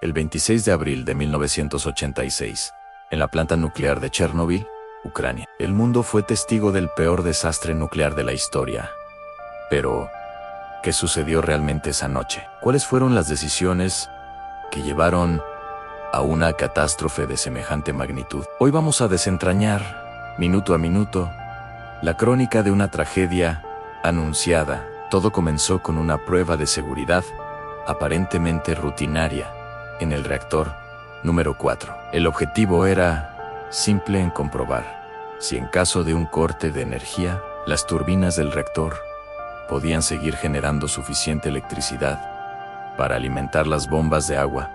El 26 de abril de 1986, en la planta nuclear de Chernobyl, Ucrania, el mundo fue testigo del peor desastre nuclear de la historia. Pero, ¿qué sucedió realmente esa noche? ¿Cuáles fueron las decisiones que llevaron a una catástrofe de semejante magnitud? Hoy vamos a desentrañar, minuto a minuto, la crónica de una tragedia anunciada. Todo comenzó con una prueba de seguridad, aparentemente rutinaria, en el reactor número 4. El objetivo era simple en comprobar si en caso de un corte de energía, las turbinas del reactor podían seguir generando suficiente electricidad para alimentar las bombas de agua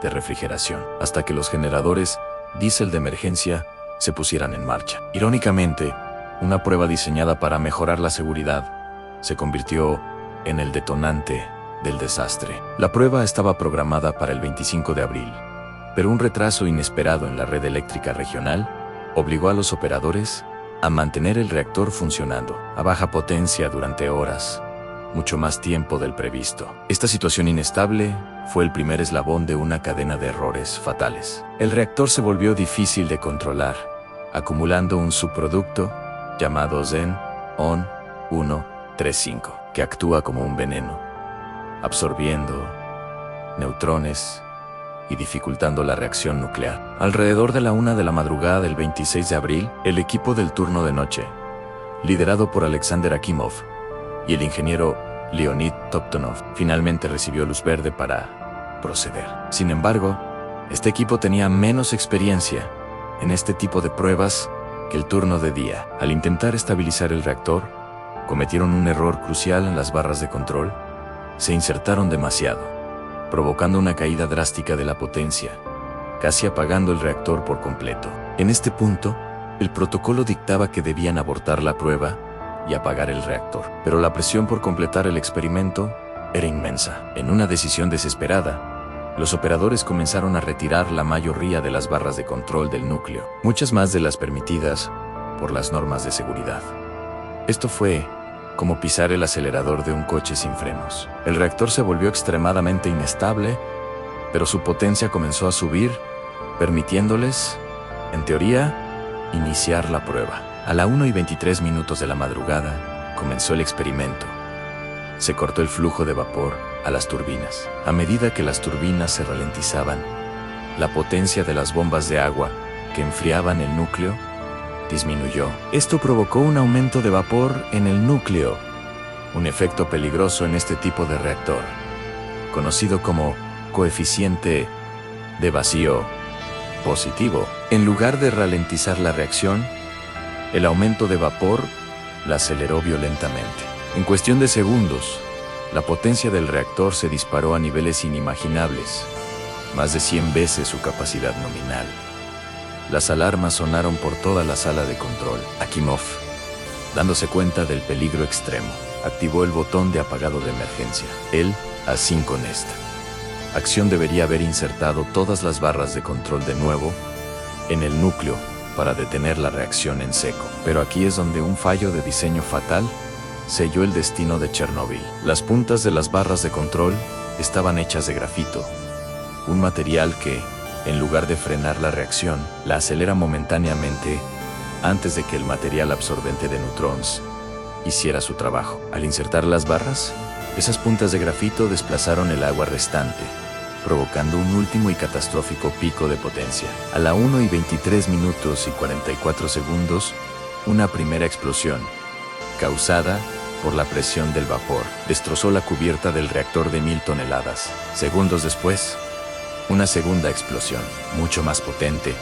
de refrigeración, hasta que los generadores diésel de emergencia se pusieran en marcha. Irónicamente, una prueba diseñada para mejorar la seguridad se convirtió en el detonante del desastre. La prueba estaba programada para el 25 de abril, pero un retraso inesperado en la red eléctrica regional obligó a los operadores a mantener el reactor funcionando a baja potencia durante horas, mucho más tiempo del previsto. Esta situación inestable fue el primer eslabón de una cadena de errores fatales. El reactor se volvió difícil de controlar, acumulando un subproducto llamado Xenon 135, que actúa como un veneno, absorbiendo neutrones y dificultando la reacción nuclear. Alrededor de la 1 de la madrugada del 26 de abril, el equipo del turno de noche, liderado por Alexander Akimov y el ingeniero Leonid Toptonov, finalmente recibió luz verde para proceder. Sin embargo, este equipo tenía menos experiencia en este tipo de pruebas que el turno de día. Al intentar estabilizar el reactor, cometieron un error crucial en las barras de control. Se insertaron demasiado, provocando una caída drástica de la potencia, casi apagando el reactor por completo. En este punto, el protocolo dictaba que debían abortar la prueba y apagar el reactor, pero la presión por completar el experimento era inmensa. En una decisión desesperada, los operadores comenzaron a retirar la mayoría de las barras de control del núcleo, muchas más de las permitidas por las normas de seguridad. Esto fue como pisar el acelerador de un coche sin frenos. El reactor se volvió extremadamente inestable, pero su potencia comenzó a subir, permitiéndoles, en teoría, iniciar la prueba. A la 1:23 de la madrugada, comenzó el experimento. Se cortó el flujo de vapor a las turbinas. A medida que las turbinas se ralentizaban, la potencia de las bombas de agua que enfriaban el núcleo disminuyó. Esto provocó un aumento de vapor en el núcleo, un efecto peligroso en este tipo de reactor, conocido como coeficiente de vacío positivo. En lugar de ralentizar la reacción, el aumento de vapor la aceleró violentamente. En cuestión de segundos, la potencia del reactor se disparó a niveles inimaginables, más de 100 veces su capacidad nominal. Las alarmas sonaron por toda la sala de control. Akimov, dándose cuenta del peligro extremo, activó el botón de apagado de emergencia. Él, así con esta acción, debería haber insertado todas las barras de control de nuevo en el núcleo para detener la reacción en seco. Pero aquí es donde un fallo de diseño fatal selló el destino de Chernobyl. Las puntas de las barras de control estaban hechas de grafito, un material que, en lugar de frenar la reacción, la acelera momentáneamente antes de que el material absorbente de neutrones hiciera su trabajo. Al insertar las barras, esas puntas de grafito desplazaron el agua restante, provocando un último y catastrófico pico de potencia. A la 1:23:44, una primera explosión, causada por la presión del vapor, destrozó la cubierta del reactor de 1000 toneladas. Segundos después, una segunda explosión, mucho más potente,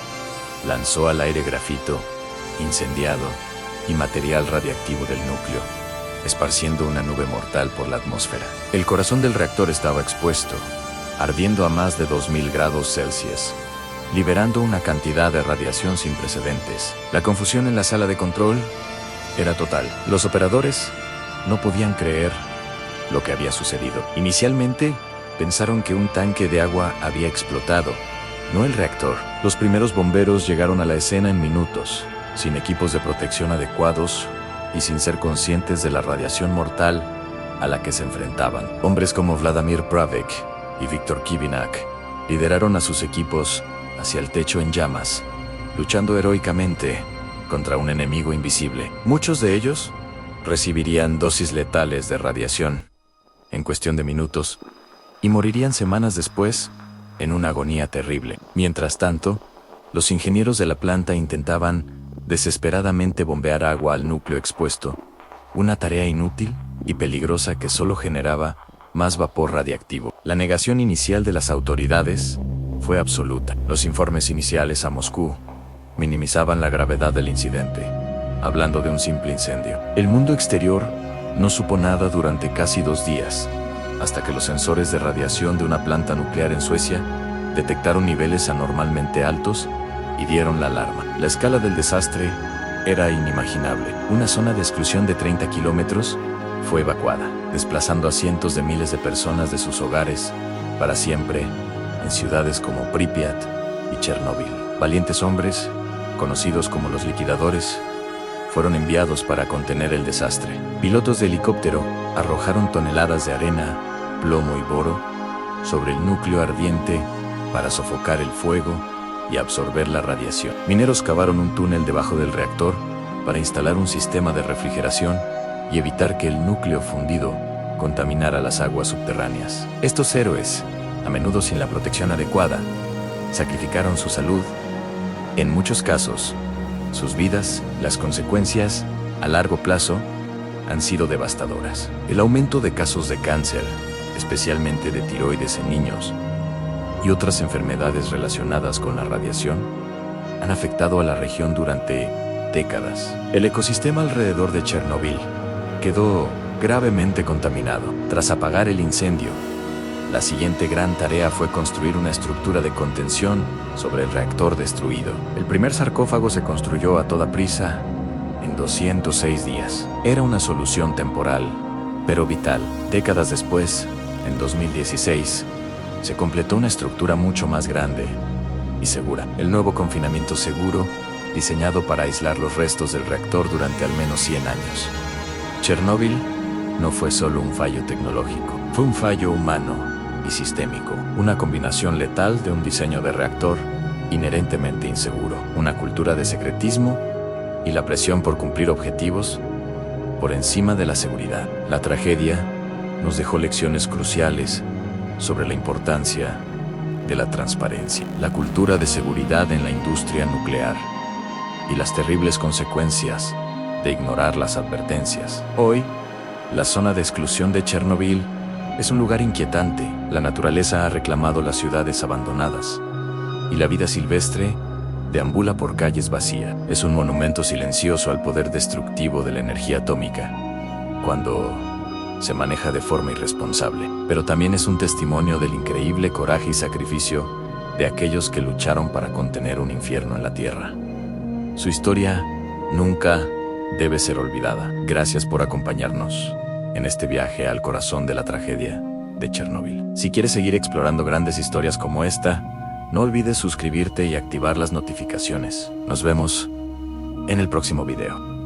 lanzó al aire grafito, incendiado y material radiactivo del núcleo, esparciendo una nube mortal por la atmósfera. El corazón del reactor estaba expuesto, ardiendo a más de 2000 grados Celsius, liberando una cantidad de radiación sin precedentes. La confusión en la sala de control era total. Los operadores no podían creer lo que había sucedido. Inicialmente, pensaron que un tanque de agua había explotado, no el reactor. Los primeros bomberos llegaron a la escena en minutos, sin equipos de protección adecuados y sin ser conscientes de la radiación mortal a la que se enfrentaban. Hombres como Vladimir Pravec y Viktor Kivinak lideraron a sus equipos hacia el techo en llamas, luchando heroicamente contra un enemigo invisible. Muchos de ellos recibirían dosis letales de radiación en cuestión de minutos y morirían semanas después en una agonía terrible. Mientras tanto, los ingenieros de la planta intentaban desesperadamente bombear agua al núcleo expuesto, una tarea inútil y peligrosa que solo generaba más vapor radiactivo. La negación inicial de las autoridades fue absoluta. Los informes iniciales a Moscú minimizaban la gravedad del incidente, hablando de un simple incendio. El mundo exterior no supo nada durante casi 2 días, hasta que los sensores de radiación de una planta nuclear en Suecia detectaron niveles anormalmente altos y dieron la alarma. La escala del desastre era inimaginable. Una zona de exclusión de 30 kilómetros fue evacuada, desplazando a cientos de miles de personas de sus hogares para siempre en ciudades como Pripyat y Chernóbil. Valientes hombres, conocidos como los liquidadores, fueron enviados para contener el desastre. Pilotos de helicóptero arrojaron toneladas de arena, plomo y boro sobre el núcleo ardiente para sofocar el fuego y absorber la radiación. Mineros cavaron un túnel debajo del reactor para instalar un sistema de refrigeración y evitar que el núcleo fundido contaminara las aguas subterráneas. Estos héroes, a menudo sin la protección adecuada, sacrificaron su salud, en muchos casos, sus vidas. Las consecuencias, a largo plazo, han sido devastadoras. El aumento de casos de cáncer, especialmente de tiroides en niños, y otras enfermedades relacionadas con la radiación, han afectado a la región durante décadas. El ecosistema alrededor de Chernóbil quedó gravemente contaminado. Tras apagar el incendio, la siguiente gran tarea fue construir una estructura de contención sobre el reactor destruido. El primer sarcófago se construyó a toda prisa en 206 días. Era una solución temporal, pero vital. Décadas después, en 2016, se completó una estructura mucho más grande y segura. El nuevo confinamiento seguro, diseñado para aislar los restos del reactor durante al menos 100 años. Chernóbil no fue solo un fallo tecnológico, fue un fallo humano y sistémico, una combinación letal de un diseño de reactor inherentemente inseguro, una cultura de secretismo y la presión por cumplir objetivos por encima de la seguridad. La tragedia nos dejó lecciones cruciales sobre la importancia de la transparencia, la cultura de seguridad en la industria nuclear y las terribles consecuencias de ignorar las advertencias. Hoy, la zona de exclusión de Chernóbil es un lugar inquietante. La naturaleza ha reclamado las ciudades abandonadas y la vida silvestre deambula por calles vacías. Es un monumento silencioso al poder destructivo de la energía atómica cuando se maneja de forma irresponsable, pero también es un testimonio del increíble coraje y sacrificio de aquellos que lucharon para contener un infierno en la Tierra. Su historia nunca debe ser olvidada. Gracias por acompañarnos en este viaje al corazón de la tragedia de Chernóbil. Si quieres seguir explorando grandes historias como esta, no olvides suscribirte y activar las notificaciones. Nos vemos en el próximo video.